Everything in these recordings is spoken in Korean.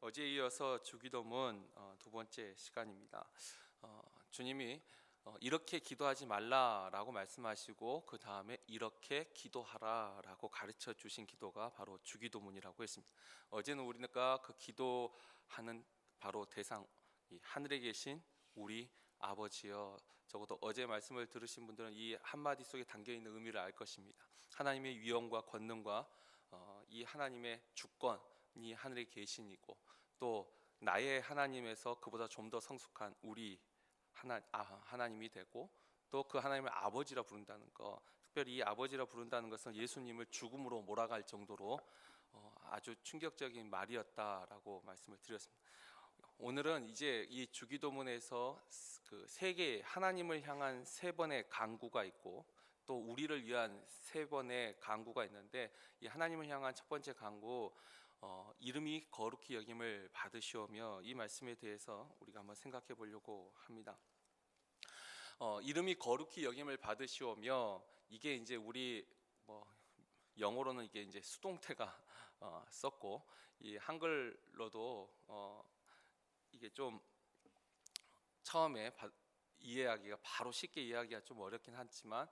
어제에 이어서 주기도문 두 번째 시간입니다. 주님이 이렇게 기도하지 말라라고 말씀하시고 그 다음에 이렇게 기도하라라고 가르쳐 주신 기도가 바로 주기도문이라고 했습니다. 어제는 우리가 그 기도하는 바로 대상, 이 하늘에 계신 우리 아버지여, 적어도 어제 말씀을 들으신 분들은 이 한마디 속에 담겨 있는 의미를 알 것입니다. 하나님의 위엄과 권능과 이 하나님의 주권이 하늘에 계시니고, 또 나의 하나님에서 그보다 좀 더 성숙한 우리 하나님이 되고, 또 그 하나님을 아버지라 부른다는 것, 특별히 이 아버지라 부른다는 것은 예수님을 죽음으로 몰아갈 정도로 아주 충격적인 말이었다라고 말씀을 드렸습니다. 오늘은 이제 이 주기도문에서 그 세 개의 하나님을 향한 세 번의 간구가 있고, 또 우리를 위한 세 번의 간구가 있는데, 이 하나님을 향한 첫 번째 간구, 이름이 거룩히 여김을 받으시오며, 이 말씀에 대해서 우리가 한번 생각해 보려고 합니다. 이름이 거룩히 여김을 받으시오며, 이게 이제 우리 영어로는 이게 이제 수동태가 썼고, 이 한글로도 이게 좀 처음에 이해하기가, 바로 쉽게 이해하기가 좀 어렵긴 하지만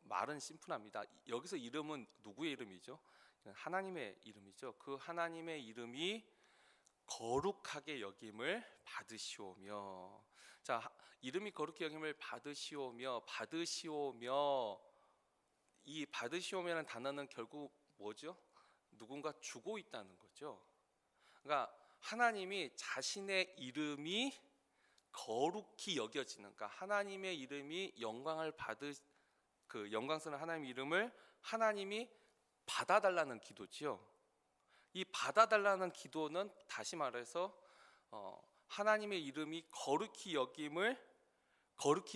말은 심플합니다. 여기서 이름은 누구의 이름이죠? 하나님의 이름이죠. 그 하나님의 이름이 거룩하게 여김을 받으시오며. 자, 이름이 거룩히 여김을 받으시오며, 이 받으시오며라는 단어는 결국 뭐죠? 누군가 주고 있다는 거죠. 그러니까 하나님이 자신의 이름이 거룩히 여겨지는, 그러니까 하나님의 이름이 영광을 그 영광스러운 하나님의 이름을 하나님이 받아달라는 기도지요. 이 받아달라는 기도는 다시 말해서 하나님의 이름이 거룩히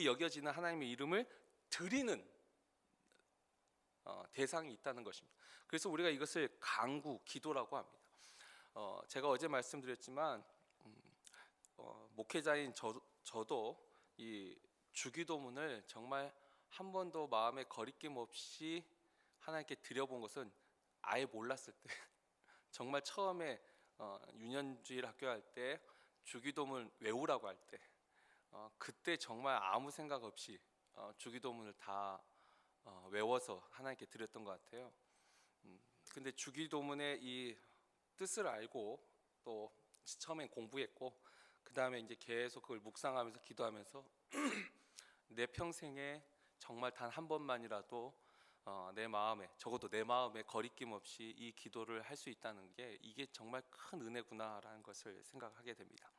여겨지는 하나님의 이름을 드리는 대상이 있다는 것입니다. 그래서 우리가 이것을 간구, 기도라고 합니다. 제가 어제 말씀드렸지만 목회자인 저도 이 주기도문을 정말 한 번도 마음에 거리낌 없이 하나님께 드려본 것은 아예 몰랐을 때, 정말 처음에 유년주일 학교 할 때 주기도문 외우라고 할 때, 그때 정말 아무 생각 없이 주기도문을 다 외워서 하나님께 드렸던 것 같아요. 근데 주기도문의 이 뜻을 알고, 또 처음엔 공부했고, 그 다음에 이제 계속 그걸 묵상하면서 기도하면서 내 평생에 정말 단 한 번만이라도 적어도 내 마음에 거리낌 없이 이 기도를 할 수 있다는 게, 이게 정말 큰 은혜구나라는 것을 생각하게 됩니다.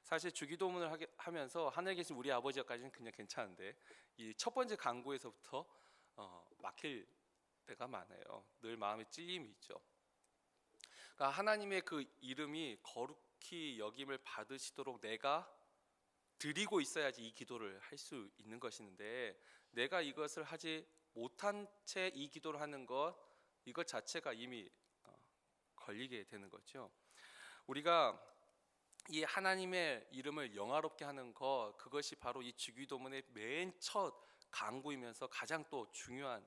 사실 주기도문을 하면서 하늘에 계신 우리 아버지까지는 그냥 괜찮은데, 이 첫 번째 간구에서부터 막힐 때가 많아요. 늘 마음에 찔림이 있죠. 그러니까 하나님의 그 이름이 거룩히 여김을 받으시도록 내가 드리고 있어야지 이 기도를 할 수 있는 것인데, 내가 이것을 하지 못한 채 이 기도를 하는 이것 자체가 이미 걸리게 되는 거죠. 우리가 이 하나님의 이름을 영화롭게 하는 그것이 바로 이 주기도문의 맨 첫 간구이면서 가장 또 중요한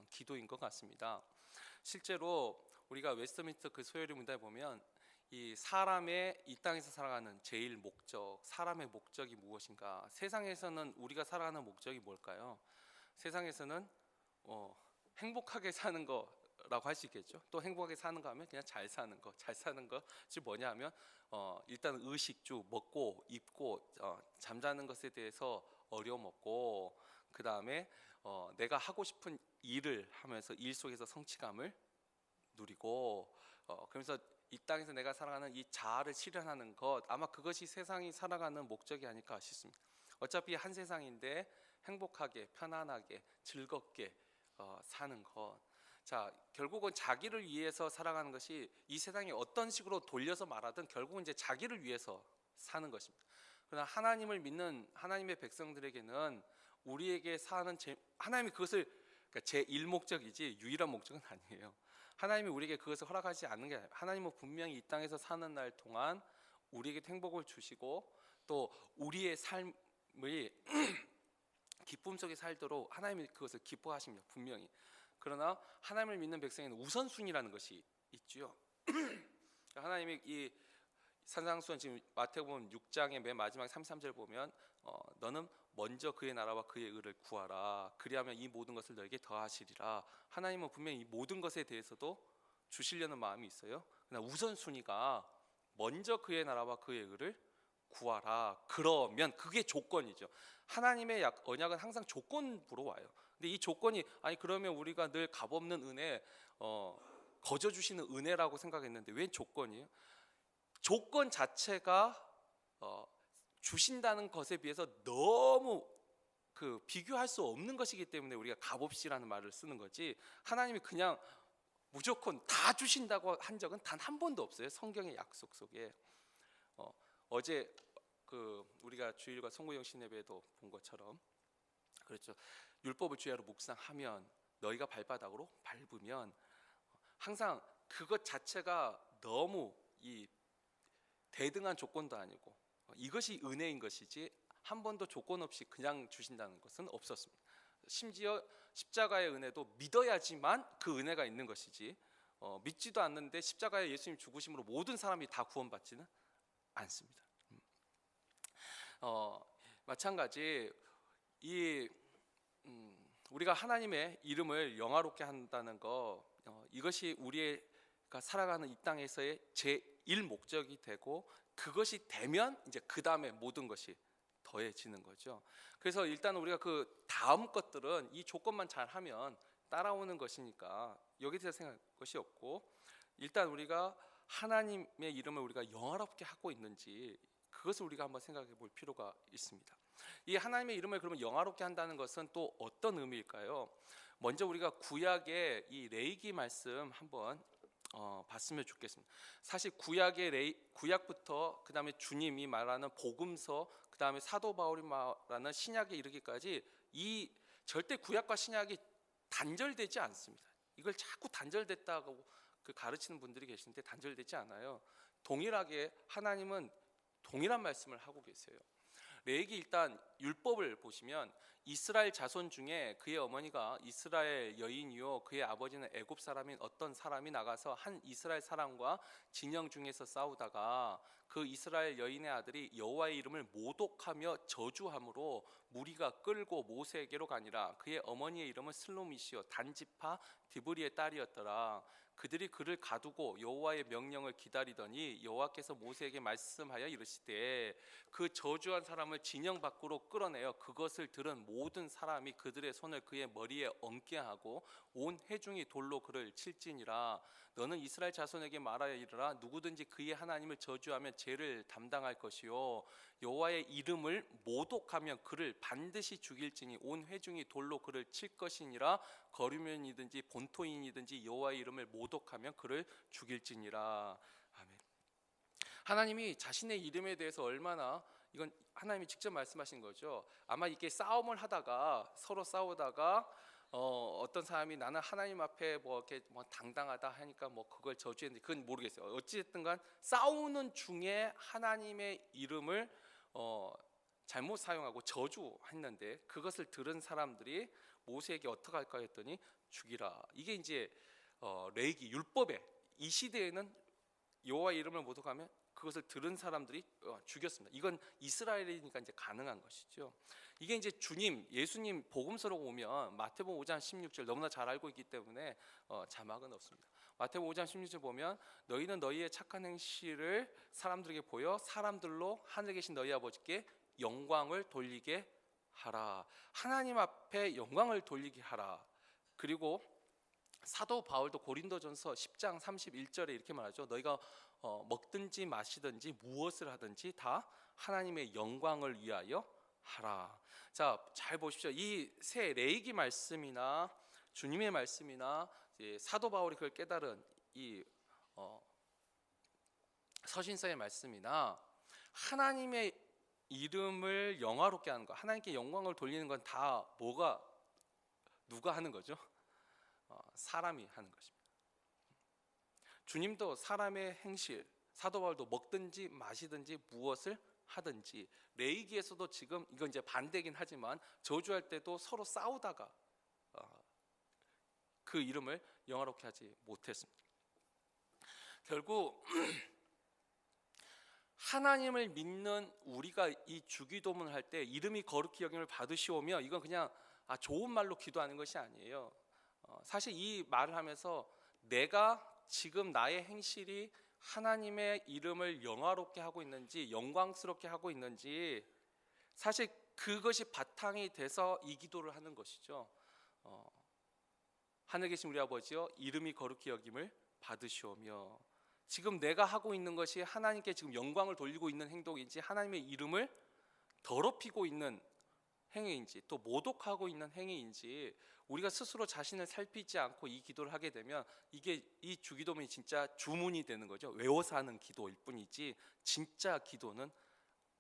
기도인 것 같습니다. 실제로 우리가 웨스트민스터 그 소요리 문답에 보면, 이 사람의 이 땅에서 살아가는 제일 목적, 사람의 목적이 무엇인가? 세상에서는 우리가 살아가는 목적이 뭘까요? 세상에서는 행복하게 사는 거라고 할 수 있겠죠. 또 행복하게 사는 거 하면 그냥 잘 사는 것이 뭐냐 하면 일단 의식주, 먹고 입고 잠자는 것에 대해서 어려움 없고, 그 다음에 내가 하고 싶은 일을 하면서 일 속에서 성취감을 누리고, 그러면서 이 땅에서 내가 살아가는 이 자아를 실현하는 것, 아마 그것이 세상이 살아가는 목적이 아닐까 싶습니다. 어차피 한 세상인데 행복하게, 편안하게, 즐겁게 사는 것. 자, 결국은 자기를 위해서 살아가는 것이, 이 세상이 어떤 식으로 돌려서 말하든 결국은 이제 자기를 위해서 사는 것입니다. 그러나 하나님을 믿는 하나님의 백성들에게는 우리에게 하나님이 그것을, 그러니까 제1목적이지 유일한 목적은 아니에요. 하나님이 우리에게 그것을 허락하지 않는 게 아니에요. 하나님은 분명히 이 땅에서 사는 날 동안 우리에게 행복을 주시고, 또 우리의 삶을 기쁨 속에 살도록 하나님이 그것을 기뻐하십니다, 분명히. 그러나 하나님을 믿는 백성에는 우선순위라는 것이 있죠. 하나님이 이 산상수훈 지금 마태복음 6장의 맨 마지막 33절 보면 너는 먼저 그의 나라와 그의 의를 구하라. 그리하면 이 모든 것을 너에게 더하시리라. 하나님은 분명히 이 모든 것에 대해서도 주시려는 마음이 있어요. 그러나 우선순위가 먼저 그의 나라와 그의 의를 구하라. 그러면 그게 조건이죠. 하나님의 언약은 항상 조건부로 와요. 근데 이 조건이 아니 그러면 우리가 늘 값없는 은혜, 거저 주시는 은혜라고 생각했는데 왜 조건이에요? 조건 자체가 주신다는 것에 비해서 너무 비교할 수 없는 것이기 때문에 우리가 값없이라는 말을 쓰는 거지, 하나님이 그냥 무조건 다 주신다고 한 적은 단 한 번도 없어요. 성경의 약속 속에. 어제 우리가 주일과 송구영 신예배도 본 것처럼 그렇죠. 율법을 주야로 묵상하면 너희가 발바닥으로 밟으면 항상 그것 자체가 너무 이 대등한 조건도 아니고 이것이 은혜인 것이지 한 번도 조건 없이 그냥 주신다는 것은 없었습니다. 심지어 십자가의 은혜도 믿어야지만 그 은혜가 있는 것이지 믿지도 않는데 십자가에 예수님 죽으심으로 모든 사람이 다 구원받지는 않습니다. 마찬가지 우리가 하나님의 이름을 영화롭게 한다는 거, 이것이 우리가 살아가는 이 땅에서의 제1 목적이 되고 그것이 되면 이제 그 다음에 모든 것이 더해지는 거죠. 그래서 일단 우리가 그 다음 것들은 이 조건만 잘하면 따라오는 것이니까 여기에 대해서 생각할 것이 없고, 일단 우리가 하나님의 이름을 우리가 영화롭게 하고 있는지 그것을 우리가 한번 생각해 볼 필요가 있습니다. 이 하나님의 이름을 그러면 영화롭게 한다는 것은 또 어떤 의미일까요? 먼저 우리가 구약의 이 레위기 말씀 한번 봤으면 좋겠습니다. 사실 구약부터 그 다음에 주님이 말하는 복음서, 그 다음에 사도 바울이 말하는 신약에 이르기까지 이 절대 구약과 신약이 단절되지 않습니다. 이걸 자꾸 단절됐다고 가르치는 분들이 계시는데 단절되지 않아요. 동일하게 하나님은 동일한 말씀을 하고 계세요. 레위기 일단 율법을 보시면 이스라엘 자손 중에 그의 어머니가 이스라엘 여인이요 그의 아버지는 애굽 사람인 어떤 사람이 나가서 한 이스라엘 사람과 진영 중에서 싸우다가 그 이스라엘 여인의 아들이 여호와의 이름을 모독하며 저주함으로 무리가 끌고 모세에게로 가니라. 그의 어머니의 이름은 슬로미시요 단지파 디브리의 딸이었더라. 그들이 그를 가두고 여호와의 명령을 기다리더니 여호와께서 모세에게 말씀하여 이르시되 그 저주한 사람을 진영 밖으로 끌어내어 그것을 들은 모든 사람이 그들의 손을 그의 머리에 얹게 하고 온 회중이 돌로 그를 칠지니라. 너는 이스라엘 자손에게 말하여 이르라. 누구든지 그의 하나님을 저주하면 죄를 담당할 것이요 여호와의 이름을 모독하면 그를 반드시 죽일지니 온 회중이 돌로 그를 칠 것이니라. 거류면이든지 본토인이든지 여호와의 이름을 모독하면 그를 죽일지니라. 아멘. 하나님이 자신의 이름에 대해서 얼마나, 이건 하나님이 직접 말씀하신 거죠. 아마 이게 싸움을 하다가 서로 싸우다가 어떤 사람이 나는 하나님 앞에 이렇게 당당하다 하니까 그걸 저주했는데 그건 모르겠어요. 어찌됐든간 싸우는 중에 하나님의 이름을 잘못 사용하고 저주했는데 그것을 들은 사람들이 모세에게 어떻게 할까 했더니 죽이라. 이게 이제 레위기 율법에 이 시대에는 여호와의 이름을 모독하면 그것을 들은 사람들이 죽였습니다. 이건 이스라엘이니까 이제 가능한 것이죠. 이게 이제 예수님 복음서로 오면 마태복음 5장 16절 너무나 잘 알고 있기 때문에 자막은 없습니다. 마태복음 5장 16절 보면 너희는 너희의 착한 행실을 사람들에게 보여 사람들로 하늘에 계신 너희 아버지께 영광을 돌리게 하라. 하나님 앞에 영광을 돌리게 하라. 그리고 사도 바울도 고린도전서 10장 31절에 이렇게 말하죠. 너희가 먹든지 마시든지 무엇을 하든지 다 하나님의 영광을 위하여 하라. 자, 잘 보십시오. 이 새 레위기 말씀이나 주님의 말씀이나 사도 바울이 그걸 깨달은 이 서신서의 말씀이나 하나님의 이름을 영화롭게 하는 것, 하나님께 영광을 돌리는 건 다 누가 하는 거죠? 사람이 하는 것입니다. 주님도 사람의 행실, 사도 바울도 먹든지 마시든지 무엇을 하든지, 레위기에서도 지금 이건 이제 반대긴 하지만 저주할 때도 서로 싸우다가 그 이름을 영화롭게 하지 못했습니다. 결국 하나님을 믿는 우리가 이 주기도문을 할 때 이름이 거룩히 여김을 받으시오며, 이건 그냥 좋은 말로 기도하는 것이 아니에요. 사실 이 말을 하면서 내가 지금 나의 행실이 하나님의 이름을 영화롭게 하고 있는지, 영광스럽게 하고 있는지, 사실 그것이 바탕이 돼서 이 기도를 하는 것이죠. 하늘에 계신 우리 아버지여, 이름이 거룩히 여김을 받으시오며, 지금 내가 하고 있는 것이 하나님께 지금 영광을 돌리고 있는 행동인지, 하나님의 이름을 더럽히고 있는 행위인지, 또 모독하고 있는 행위인지, 우리가 스스로 자신을 살피지 않고 이 기도를 하게 되면 이게 이 주기도문이 진짜 주문이 되는 거죠. 외워서 하는 기도일 뿐이지 진짜 기도는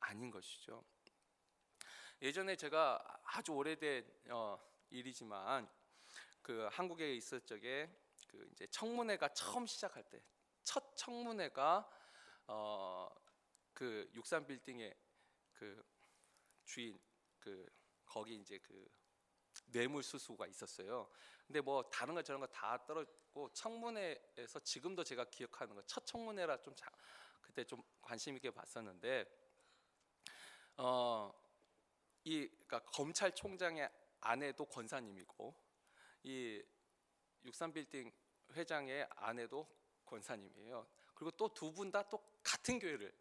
아닌 것이죠. 예전에 제가 아주 오래된 일이지만, 그 한국에 있을 적에 그 이제 청문회가 처음 시작할 때, 첫 청문회가 그 63 빌딩의 그 주인, 그 거기 이제 그 뇌물수수가 있었어요. 근데 뭐 다른 거 저런 거 다 떨어졌고, 청문회에서 지금도 제가 기억하는 거, 첫 청문회라 좀 그때 좀 관심 있게 봤었는데, 그러니까 검찰총장의 아내도 권사님이고, 이 63 빌딩 회장의 아내도 권사님이에요. 그리고 또 두 분 다 또 같은 교회를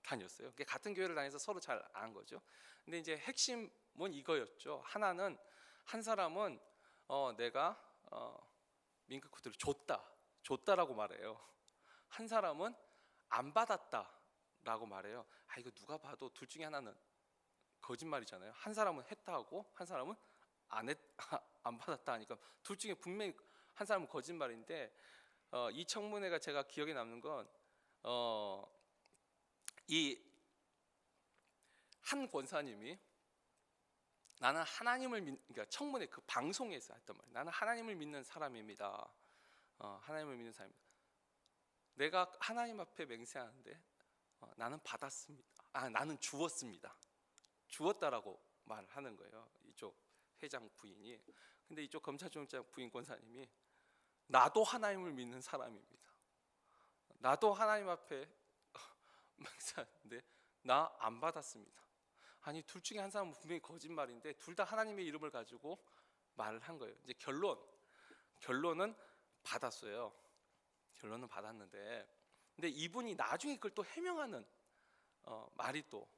다녔어요. 같은 교회를 다녀서 서로 잘 아는 거죠. 근데 이제 핵심은 이거였죠. 한 사람은 내가 민크코드를 줬다라고 말해요. 한 사람은 안 받았다라고 말해요. 이거 누가 봐도 둘 중에 하나는 거짓말이잖아요. 한 사람은 했다 하고 한 사람은 안 받았다 하니까 둘 중에 분명히 한 사람은 거짓말인데, 이 청문회가 제가 기억에 남는 건 이 한 권사님이 나는 하나님을 그러니까 청문회 그 방송에서 했단 말이에요. 나는 하나님을 믿는 사람입니다. 하나님을 믿는 사람입니다. 내가 하나님 앞에 맹세하는데 나는 받았습니다. 나는 주었습니다. 주었다라고 말하는 거예요. 이쪽 회장 부인이. 근데 이쪽 검찰총장 부인 권사님이 나도 하나님을 믿는 사람입니다. 나도 하나님 앞에 맹세하는데 나 안 받았습니다. 아니, 둘 중에 한 사람은 분명히 거짓말인데 둘 다 하나님의 이름을 가지고 말을 한 거예요. 이제 결론은 받았어요. 결론은 받았는데, 근데 이분이 나중에 그걸 또 해명하는 말이 또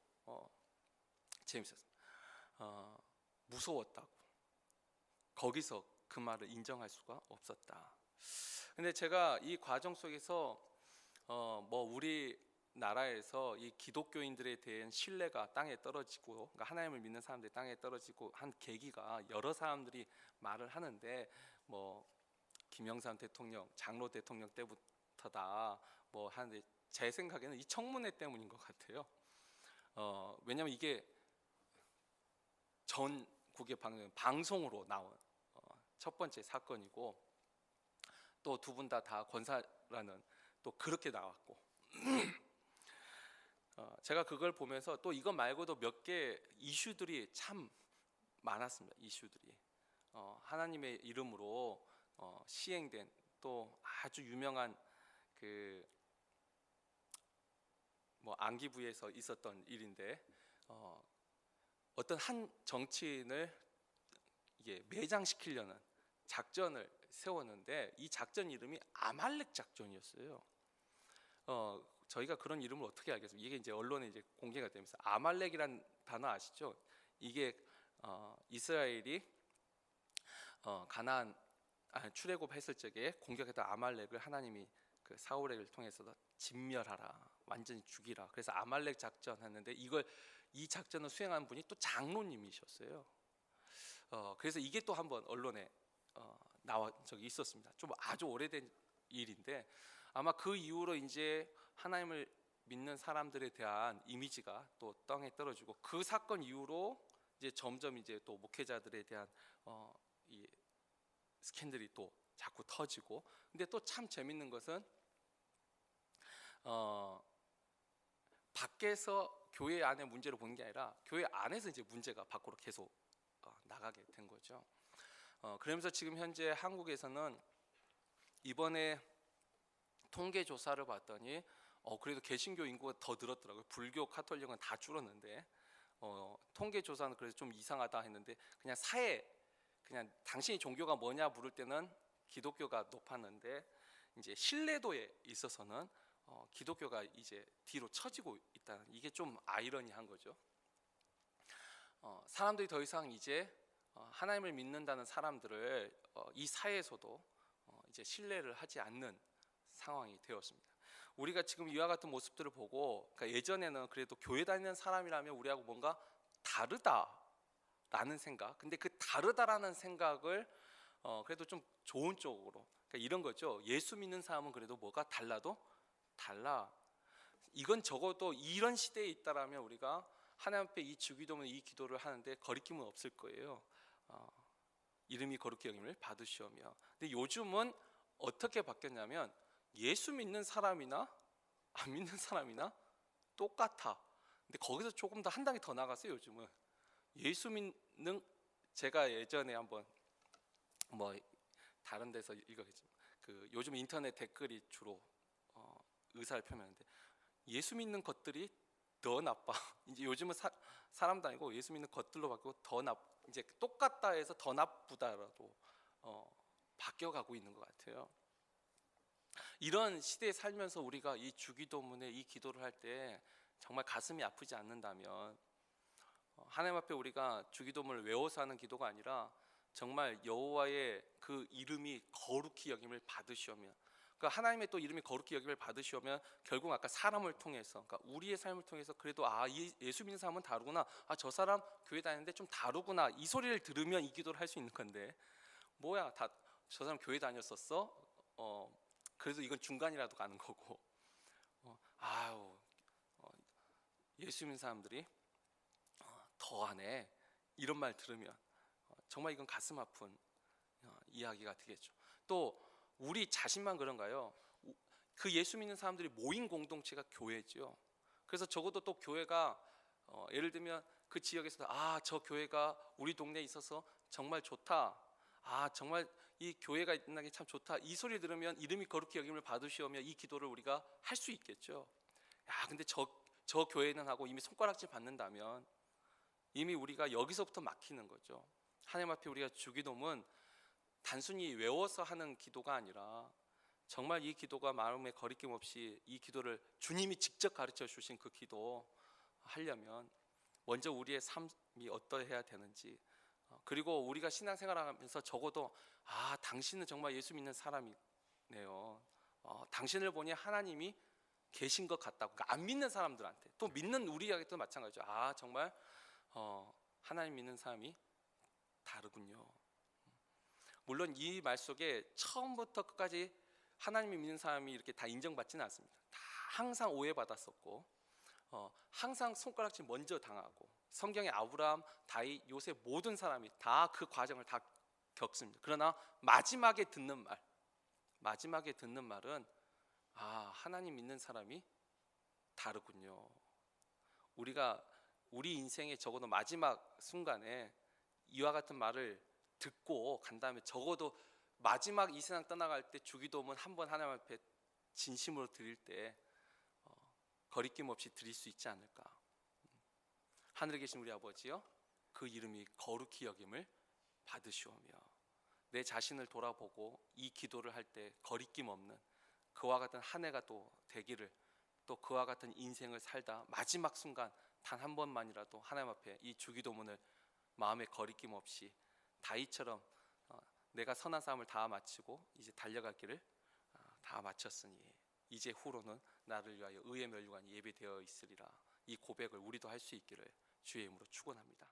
재밌었어요. 무서웠다고. 거기서 그 말을 인정할 수가 없었다. 근데 제가 이 과정 속에서 뭐 우리 나라에서 이 기독교인들에 대한 신뢰가 땅에 떨어지고, 그러니까 하나님을 믿는 사람들이 땅에 떨어지고 한 계기가 여러 사람들이 말을 하는데, 뭐 김영삼 대통령, 장로 대통령 때부터다 뭐 하는데, 제 생각에는 이 청문회 때문인 것 같아요. 왜냐하면 이게 전국의 방송으로 나온 첫 번째 사건이고, 또 두 분 다 권사라는 또 그렇게 나왔고 제가 그걸 보면서 또 이것 말고도 몇 개 이슈들이 참 많았습니다. 이슈들이 하나님의 이름으로 시행된 또 아주 유명한 그 뭐 안기부에서 있었던 일인데, 어떤 한 정치인을 이게 매장시키려는 작전을 세웠는데, 이 작전 이름이 아말렉 작전이었어요. 저희가 그런 이름을 어떻게 알겠어요? 이게 이제 언론에 이제 공개가 되면서, 아말렉이란 단어 아시죠? 이게 이스라엘이 가나안 출애굽했을 적에 공격했던 아말렉을 하나님이 그 사울을 통해서 진멸하라, 완전히 죽이라. 그래서 아말렉 작전 했는데, 이 작전을 수행한 분이 또 장로님이셨어요. 그래서 이게 또 한번 언론에 나와 적이 있었습니다. 좀 아주 오래된 일인데, 아마 그 이후로 이제 하나님을 믿는 사람들에 대한 이미지가 또 땅에 떨어지고, 그 사건 이후로 이제 점점 이제 또 목회자들에 대한 이 스캔들이 또 자꾸 터지고. 근데 또 참 재밌는 것은 밖에서 교회 안에 문제를 보는 게 아니라 교회 안에서 이제 문제가 밖으로 계속 나가게 된 거죠. 그러면서 지금 현재 한국에서는 이번에 통계 조사를 봤더니 그래도 개신교 인구가 더 늘었더라고요. 불교, 카톨릭은 다 줄었는데 통계 조사는 그래서 좀 이상하다 했는데 그냥 그냥 당신이 종교가 뭐냐 물을 때는 기독교가 높았는데 이제 신뢰도에 있어서는 기독교가 이제 뒤로 처지고 있다는, 이게 좀 아이러니한 거죠. 사람들이 더 이상 이제 하나님을 믿는다는 사람들을 이 사회에서도 이제 신뢰를 하지 않는 상황이 되었습니다. 우리가 지금 이와 같은 모습들을 보고, 그러니까 예전에는 그래도 교회 다니는 사람이라면 우리하고 뭔가 다르다라는 생각, 근데 그 다르다라는 생각을 그래도 좀 좋은 쪽으로, 그러니까 이런 거죠. 예수 믿는 사람은 그래도 뭐가 달라도 달라. 이건 적어도 이런 시대에 있다라면 우리가 하나님 앞에 이 주기도문, 이 기도를 하는데 거리낌은 없을 거예요. 이름이 거룩히 여김을 받으시오며. 근데 요즘은 어떻게 바뀌었냐면 예수 믿는 사람이나 안 믿는 사람이나 똑같아. 근데 거기서 조금 더 한 단계 더 나갔어요. 요즘은 예수 믿는, 제가 예전에 한번 뭐 다른 데서 읽었겠지만 그 요즘 인터넷 댓글이 주로 의사를 표명하는데 예수 믿는 것들이 더 나빠. 이제 요즘은 사람도 아니고 예수 믿는 것들로 바뀌고 이제 똑같다 해서 더 나쁘다라도 바뀌어가고 있는 것 같아요. 이런 시대에 살면서 우리가 이 주기도문에 이 기도를 할 때 정말 가슴이 아프지 않는다면, 하나님 앞에 우리가 주기도문을 외워서 하는 기도가 아니라 정말 여호와의 그 이름이 거룩히 여김을 받으시오며, 그러니까 하나님의 또 이름이 거룩히 여김을 받으시오면 결국 아까 사람을 통해서, 그러니까 우리의 삶을 통해서 그래도 예수 믿는 사람은 다르구나, 저 사람 교회 다니는데 좀 다르구나, 이 소리를 들으면 이 기도를 할 수 있는 건데, 뭐야 저 사람 교회 다녔었어? 그래도 이건 중간이라도 가는 거고, 예수 믿는 사람들이 더하네, 이런 말 들으면 정말 이건 가슴 아픈 이야기가 되겠죠. 또 우리 자신만 그런가요? 그 예수 믿는 사람들이 모인 공동체가 교회죠. 그래서 적어도 또 교회가 예를 들면 그 지역에서 저 교회가 우리 동네에 있어서 정말 좋다, 정말 이 교회가 있는 게 참 좋다, 이 소리를 들으면 이름이 거룩히 여김을 받으시오며 이 기도를 우리가 할 수 있겠죠. 근데 저 교회는 하고 이미 손가락질 받는다면 이미 우리가 여기서부터 막히는 거죠. 하나님 앞에 우리가 주기도문 단순히 외워서 하는 기도가 아니라 정말 이 기도가 마음에 거리낌 없이 이 기도를 주님이 직접 가르쳐 주신 그 기도 하려면 먼저 우리의 삶이 어떠해야 되는지, 그리고 우리가 신앙생활하면서 적어도 당신은 정말 예수 믿는 사람이네요, 당신을 보니 하나님이 계신 것 같다고, 그러니까 안 믿는 사람들한테, 또 믿는 우리에게도 마찬가지죠. 정말 하나님 믿는 사람이 다르군요. 물론 이 말 속에 처음부터 끝까지 하나님을 믿는 사람이 이렇게 다 인정받지는 않습니다. 다 항상 오해받았었고, 항상 손가락질 먼저 당하고, 성경의 아브라함, 다윗, 요셉 모든 사람이 다 그 과정을 다 겪습니다. 그러나 마지막에 듣는 말은 하나님 믿는 사람이 다르군요. 우리 인생의 적어도 마지막 순간에 이와 같은 말을 듣고 간 다음에 적어도 마지막 이 세상 떠나갈 때 주기도문 한번 하나님 앞에 진심으로 드릴 때 거리낌 없이 드릴 수 있지 않을까. 하늘에 계신 우리 아버지요, 그 이름이 거룩히 여김을 받으시오며, 내 자신을 돌아보고 이 기도를 할 때 거리낌 없는 그와 같은 한 해가 또 되기를, 또 그와 같은 인생을 살다 마지막 순간 단 한 번만이라도 하나님 앞에 이 주기도문을 마음에 거리낌 없이 다윗처럼 내가 선한 싸움을 다 마치고 이제 달려갈 길을 다 마쳤으니 이제 후로는 나를 위하여 의의 면류관이 예비되어 있으리라, 이 고백을 우리도 할 수 있기를 주의 이름으로 축원합니다.